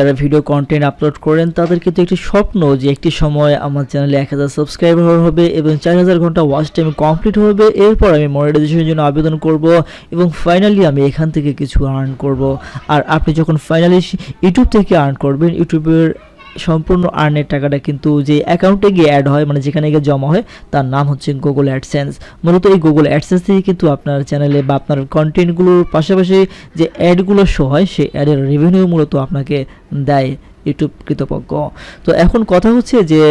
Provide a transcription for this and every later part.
যারা video content upload করেন তাদের কিন্তু একটি স্বপ্ন যে একটি সময় আমার চ্যানেলে 1000 সাবস্ক্রাইবার হবে এবং 4000 ঘন্টা ওয়াচ টাইম কমপ্লিট হবে, এরপর আমি মনিটাইজেশনের জন্য আবেদন করব এবং ফাইনালি আমি এখান থেকে কিছু আর্ন করব। আর আপনি যখন ফাইনালি ইউটিউব থেকে আর্ন করবেন, ইউটিউবের সম্পূর্ণ আর্নের টাকাটা কিন্তু যে অ্যাকাউন্টে গিয়ে অ্যাড হয়, মানে যেখানে গিয়ে জমা হয়, তার নাম হচ্ছে গুগল অ্যাডসেন্স। মূলত এই গুগল অ্যাডসেন্স থেকে কিন্তু আপনার চ্যানেলে বা আপনার কন্টেন্টগুলোর পাশাপাশি যে অ্যাডগুলো শো হয় সেই অ্যাডের রেভিনিউ মূলত আপনাকে দেয় ইউটিউব কর্তৃপক্ষ। তো এখন কথা হচ্ছে যে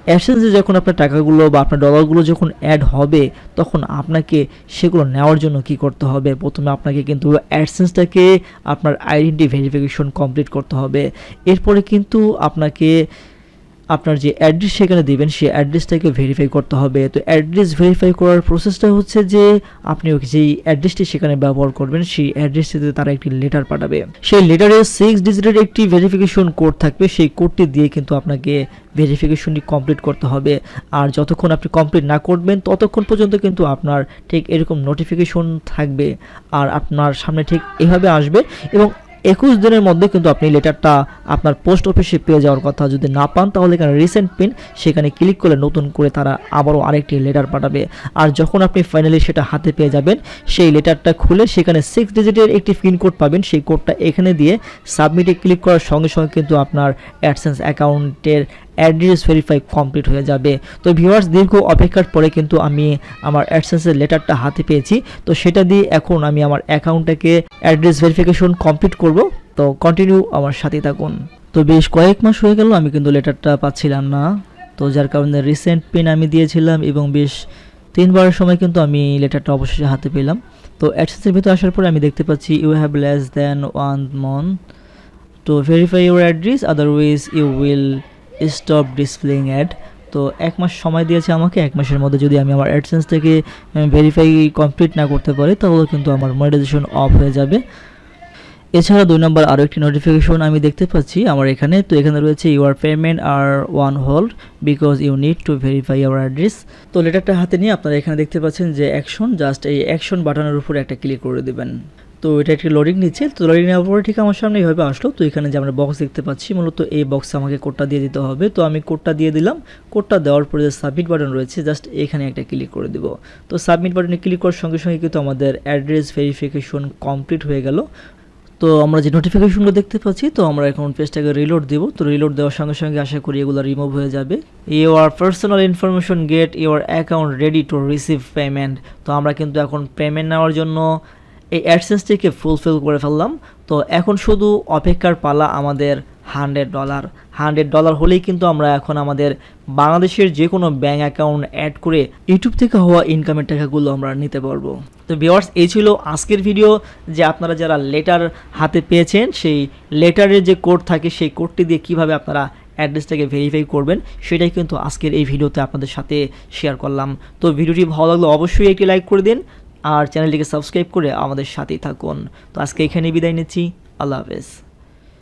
অ্যাডসেন্সে যখন আপনার টাকাগুলো বা আপনার ডলারগুলো যখন অ্যাড হবে, তখন আপনাকে সেগুলো নেওয়ার জন্য কি করতে হবে? প্রথমে আপনাকে কিন্তু অ্যাডসেন্সটাকে আপনার আইডেন্টি ভেরিফিকেশন কমপ্লিট করতে হবে। এরপরে কিন্তু আপনাকে আপনার যে অ্যাড্রেস সেখানে দিবেন সেই অ্যাড্রেসটাকে ভেরিফাই করতে হবে। তো অ্যাড্রেস ভেরিফাই করার প্রসেসটা হচ্ছে যে আপনি যেই অ্যাড্রেসটি সেখানে ব্যবহার করবেন সেই অ্যাড্রেসটিতে তারা একটি লেটার পাঠাবে। সেই লেটারে 6 ডিজিটের একটি ভেরিফিকেশন কোড থাকবে, সেই কোডটি দিয়ে কিন্তু আপনাকে ভেরিফিকেশনটি কমপ্লিট করতে হবে। আর যতক্ষণ আপনি কমপ্লিট না করবেন ততক্ষণ পর্যন্ত কিন্তু আপনার ঠিক এরকম নোটিফিকেশন থাকবে আর আপনার সামনে ঠিক এভাবে আসবে এবং 21 দিনের মধ্যে কিন্তু আপনি লেটারটা আপনার পোস্ট অফিসে পেয়ে যাওয়ার কথা। যদি না পান তাহলে এখানে রিসেন্ট পিন সেখানে ক্লিক করলে নতুন করে তারা আবারও আরেকটি লেটার পাঠাবে। আর যখন আপনি ফাইনালি সেটা হাতে পেয়ে যাবেন, সেই লেটারটা খুলে সেখানে 6 ডিজিটের একটি পিন কোড পাবেন, সেই কোডটা এখানে দিয়ে সাবমিটে ক্লিক করার সঙ্গে সঙ্গে কিন্তু আপনার অ্যাডসেন্স অ্যাকাউন্টের অ্যাড্রেস ভেরিফাই কমপ্লিট হয়ে যাবে। তো ভিউয়ার্স, দীর্ঘ অপেক্ষার পরে কিন্তু আমি আমার অ্যাডসেন্সের লেটারটা হাতে পেয়েছি। তো সেটা দিয়ে এখন আমি আমার অ্যাকাউন্টটাকে অ্যাড্রেস ভেরিফিকেশন কমপ্লিট করব। তো কন্টিনিউ আমার সাথে থাকুন। তো বেশ কয়েক মাস হয়ে গেল আমি কিন্তু লেটারটা পাচ্ছিলাম না, তো যার কারণে রিসেন্ট পিন আমি দিয়েছিলাম এবং বেশ 3 বারের সময় কিন্তু আমি লেটারটা অবশেষে হাতে পেলাম। তো অ্যাডসেন্সের ভিতরে আসার পরে আমি দেখতে পাচ্ছি you have less than 1 month to verify your address, otherwise you will stop displaying ad। তো 1 মাস সময় দিয়েছে আমাকে। 1 মাসের মধ্যে যদি আমি আমার অ্যাডসেন্স থেকে ভেরিফাই কমপ্লিট না করতে পারি তাহলে কিন্তু আমার মনিটাইজেশন অফ হয়ে যাবে। এছাড়া 2 নম্বর আরও একটি নোটিফিকেশন আমি দেখতে পাচ্ছি আমার এখানে। তো এখানে রয়েছে your payment are on hold because you need to verify your address. তো লেটারটা হাতে নিয়ে আপনারা এখানে দেখতে পাচ্ছেন যে অ্যাকশন, জাস্ট এই অ্যাকশন বাটনের উপরে একটা ক্লিক করে দেবেন। তো এটা একটি লোডিং নিচ্ছে। তো লোডিং নেওয়ার পরে ঠিক আমার সামনে এইভাবে আসলো। তো এখানে যে আমরা বক্স দেখতে পাচ্ছি, মূলত এই বক্সে আমাকে কোডটা দিয়ে দিতে হবে। তো আমি কোডটা দিয়ে দিলাম। কোডটা দেওয়ার পরে যে সাবমিট বাটন রয়েছে, জাস্ট এখানে একটা ক্লিক করে দেব। তো সাবমিট বাটনে ক্লিক করার সঙ্গে সঙ্গে কিন্তু আমাদের অ্যাড্রেস ভেরিফিকেশন কমপ্লিট হয়ে গেল। তো আমরা যে নোটিফিকেশনগুলো দেখতে পাচ্ছি, তো আমরা এখন পেজটাকে রিলোড দেব। তো রিলোড দেওয়ার সঙ্গে সঙ্গে আশা করি এগুলো রিমুভ হয়ে যাবে। Your personal information get your account ready to receive payment. তো আমরা কিন্তু এখন পেমেন্ট নেওয়ার জন্য এই অ্যাডসেন্সটিকে ফুলফিল করে ফেললাম। তো এখন শুধু অপেক্ষার পালা আমাদের $100 হলেই কিন্তু আমরা এখন আমাদের বাংলাদেশের যে কোনো ব্যাঙ্ক অ্যাকাউন্ট অ্যাড করে ইউটিউব থেকে হওয়া ইনকামের টাকাগুলো আমরা নিতে পারবো। তো ভিউয়ার্স, এই ছিল আজকের ভিডিও, যে আপনারা যারা লেটার হাতে পেয়েছেন সেই লেটারের যে কোড থাকে সেই কোডটি দিয়ে কিভাবে আপনারা অ্যাড্রেসটাকে ভেরিফাই করবেন সেটাই কিন্তু আজকের এই ভিডিওতে আপনাদের সাথে শেয়ার করলাম। তো ভিডিওটি ভালো লাগলে অবশ্যই একটি লাইক করে দিন আর চ্যানেলটিকে সাবস্ক্রাইব করে আমাদের সাথেই থাকুন। তো আজকে এখানেই বিদায় নিচ্ছি। আল্লাহ হাফেজ।